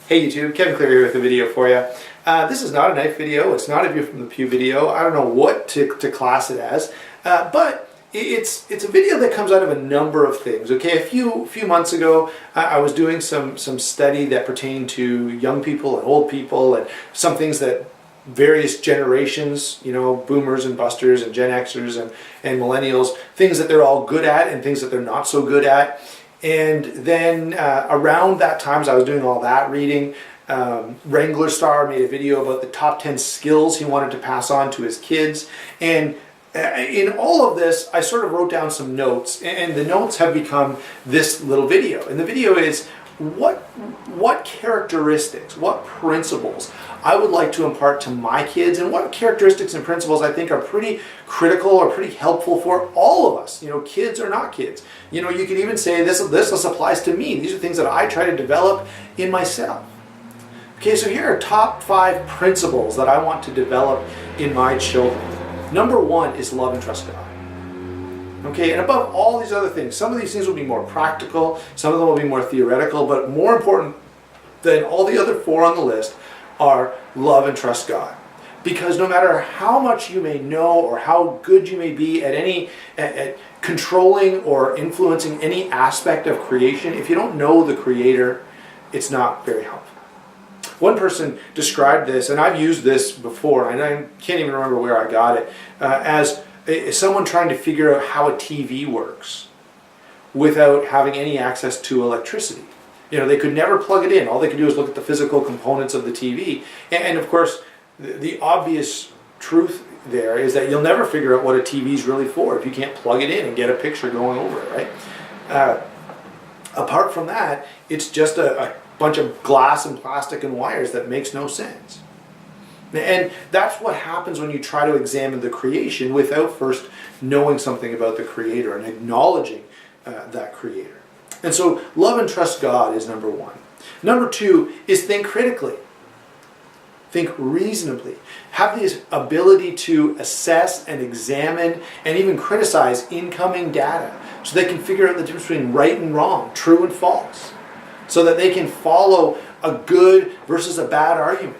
Hey YouTube, Kevin Clear here with a video for you. This is not a knife video, it's not a view from the pew video. I don't know what to class it as, but it's a video that comes out of a number of things. Okay, a few months ago, I was doing some study that pertained to young people and old people, and some things that various generations, you know, boomers and busters and Gen Xers and millennials, things that they're all good at and things that they're not so good at. And then around that time, as I was doing all that reading, Wrangler Star made a video about the top 10 skills he wanted to pass on to his kids. And in all of this, I sort of wrote down some notes, and the notes have become this little video. And the video is what characteristics, what principles I would like to impart to my kids, and what characteristics and principles I think are pretty critical or pretty helpful for all of us, you know, kids or not kids. You know, you could even say this applies to me. These are things that I try to develop in myself. Okay, so here are top 5 principles that I want to develop in my children. Number 1 is love and trust God. Okay, and above all these other things, some of these things will be more practical, some of them will be more theoretical, but more important than all the other 4 on the list are love and trust God. Because no matter how much you may know or how good you may be at controlling or influencing any aspect of creation, if you don't know the Creator, it's not very helpful. One person described this, and I've used this before, and I can't even remember where I got it, as someone trying to figure out how a TV works without having any access to electricity. You know, they could never plug it in. All they could do is look at the physical components of the TV. And of course, the obvious truth there is that you'll never figure out what a TV is really for if you can't plug it in and get a picture going over it, right? Apart from that, it's just a bunch of glass and plastic and wires that makes no sense. And that's what happens when you try to examine the creation without first knowing something about the Creator and acknowledging that Creator. And so love and trust God is number 1. Number 2 is think critically. Think reasonably. Have this ability to assess and examine and even criticize incoming data so they can figure out the difference between right and wrong, true and false, so that they can follow a good versus a bad argument.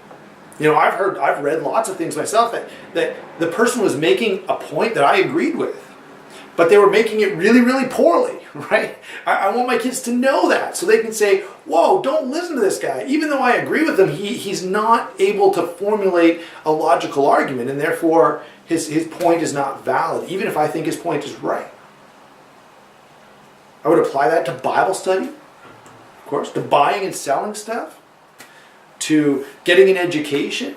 You know, I've read lots of things myself that the person was making a point that I agreed with, but they were making it really, really poorly, right? I want my kids to know that so they can say, whoa, don't listen to this guy. Even though I agree with him, he's not able to formulate a logical argument, and therefore his point is not valid, even if I think his point is right. I would apply that to Bible study, of course, to buying and selling stuff, to getting an education.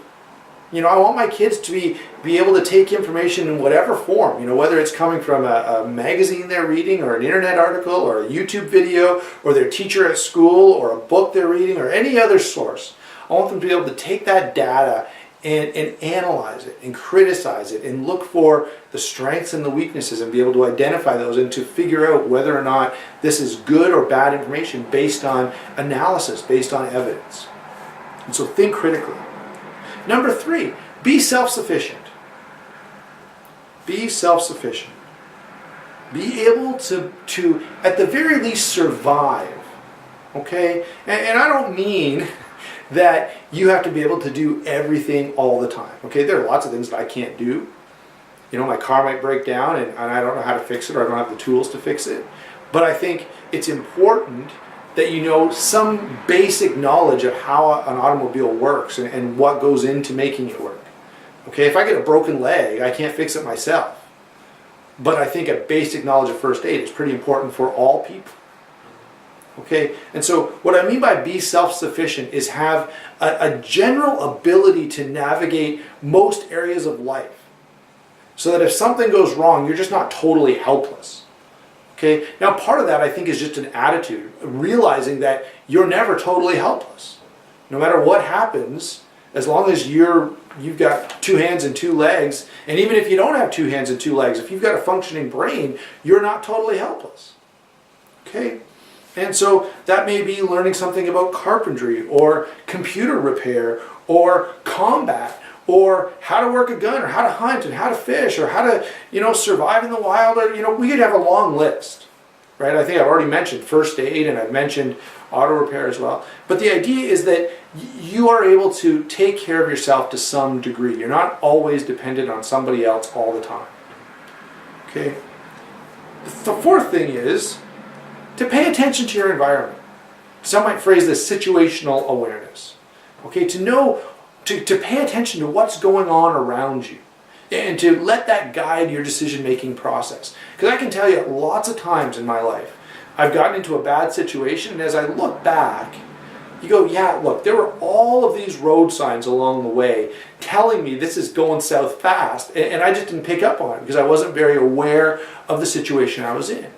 You know, I want my kids to be able to take information in whatever form, you know, whether it's coming from a magazine they're reading or an internet article or a YouTube video or their teacher at school or a book they're reading or any other source. I want them to be able to take that data and analyze it and criticize it and look for the strengths and the weaknesses and be able to identify those and to figure out whether or not this is good or bad information based on analysis, based on evidence. And so think critically. Number 3, be self-sufficient. Be self-sufficient. Be able to at the very least survive. Okay? And I don't mean that you have to be able to do everything all the time. Okay? There are lots of things that I can't do. You know, my car might break down and I don't know how to fix it, or I don't have the tools to fix it. But I think it's important that you know some basic knowledge of how an automobile works and what goes into making it work. Okay, if I get a broken leg, I can't fix it myself. But I think a basic knowledge of first aid is pretty important for all people. Okay, and so what I mean by be self-sufficient is have a general ability to navigate most areas of life, so that if something goes wrong, you're just not totally helpless. Okay, now part of that I think is just an attitude, realizing that you're never totally helpless. No matter what happens, as long as you've got 2 hands and 2 legs, and even if you don't have 2 hands and 2 legs, if you've got a functioning brain, you're not totally helpless. Okay, and so that may be learning something about carpentry or computer repair or combat, or how to work a gun, or how to hunt, and how to fish, or how to, you know, survive in the wild, or, you know, we could have a long list. right? I think I've already mentioned first aid and I've mentioned auto repair as well. But the idea is that you are able to take care of yourself to some degree. You're not always dependent on somebody else all the time. Okay? The fourth thing is to pay attention to your environment. Some might phrase this situational awareness. Okay, to know, to pay attention to what's going on around you and to let that guide your decision-making process. Because I can tell you lots of times in my life, I've gotten into a bad situation, and as I look back, you go, yeah, look, there were all of these road signs along the way telling me this is going south fast, and I just didn't pick up on it because I wasn't very aware of the situation I was in.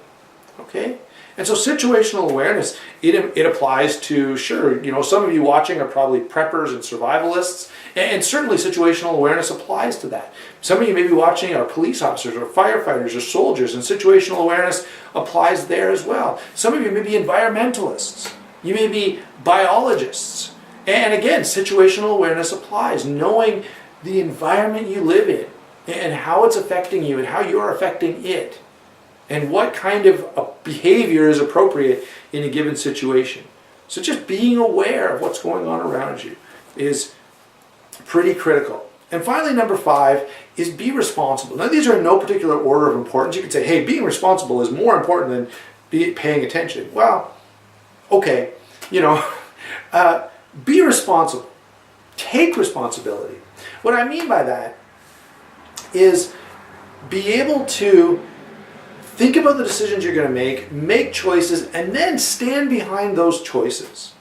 Okay? And so situational awareness, it applies to, sure, you know, some of you watching are probably preppers and survivalists, and certainly situational awareness applies to that. Some of you may be watching are police officers or firefighters or soldiers, and situational awareness applies there as well. Some of you may be environmentalists. You may be biologists. And again, situational awareness applies, knowing the environment you live in and how it's affecting you and how you're affecting it, and what kind of behavior is appropriate in a given situation. So just being aware of what's going on around you is pretty critical. And finally, number 5 is be responsible. Now, these are in no particular order of importance. You could say, hey, being responsible is more important than paying attention. Well, okay, you know, be responsible. Take responsibility. What I mean by that is be able to think about the decisions you're going to make choices, and then stand behind those choices.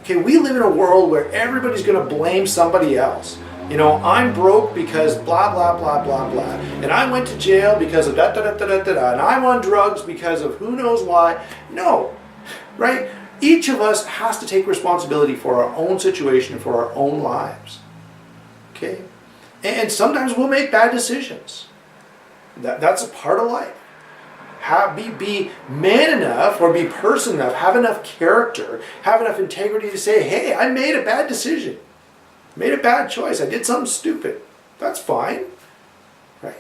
Okay, we live in a world where everybody's going to blame somebody else. You know, I'm broke because blah, blah, blah, blah, blah. And I went to jail because of da, da, da, da, da, da, da. And I'm on drugs because of who knows why. No, right? Each of us has to take responsibility for our own situation, for our own lives. Okay? And sometimes we'll make bad decisions. That's a part of life. Be man enough or be person enough, have enough character, have enough integrity to say, hey, I made a bad decision. Made a bad choice. I did something stupid. That's fine. Right?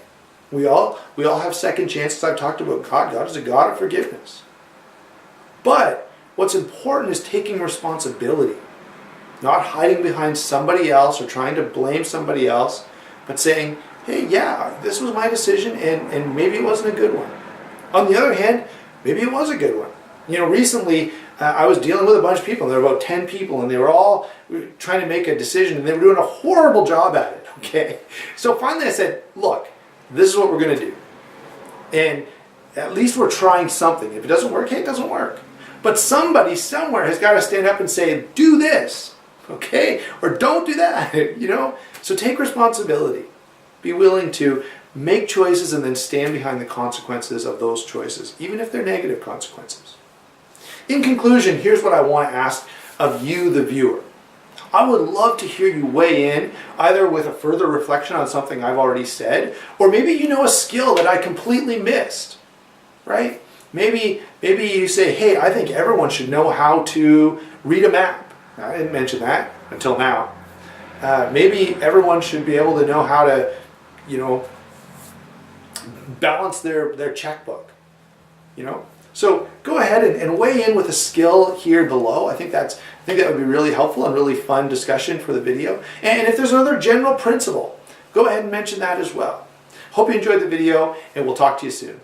We all have second chances. I've talked about God. God is a God of forgiveness. But what's important is taking responsibility. Not hiding behind somebody else or trying to blame somebody else, but saying, hey, yeah, this was my decision and maybe it wasn't a good one. On the other hand, maybe it was a good one. You know, recently I was dealing with a bunch of people, and there were about 10 people, and they were all trying to make a decision, and they were doing a horrible job at it, okay? So finally I said, look, this is what we're going to do. And at least we're trying something. If it doesn't work, hey, it doesn't work. But somebody somewhere has got to stand up and say, do this, okay? Or don't do that, you know? So take responsibility. Be willing to make choices and then stand behind the consequences of those choices, even if they're negative consequences. In conclusion, here's what I want to ask of you, the viewer. I would love to hear you weigh in, either with a further reflection on something I've already said, or maybe you know a skill that I completely missed, right? Maybe you say, hey, I think everyone should know how to read a map. I didn't mention that until now. Maybe everyone should be able to know how to, you know, balance their checkbook, you know. So go ahead and weigh in with a skill here below. I think that would be really helpful and really fun discussion for the video. And if there's another general principle, go ahead and mention that as well. Hope you enjoyed the video, and we'll talk to you soon.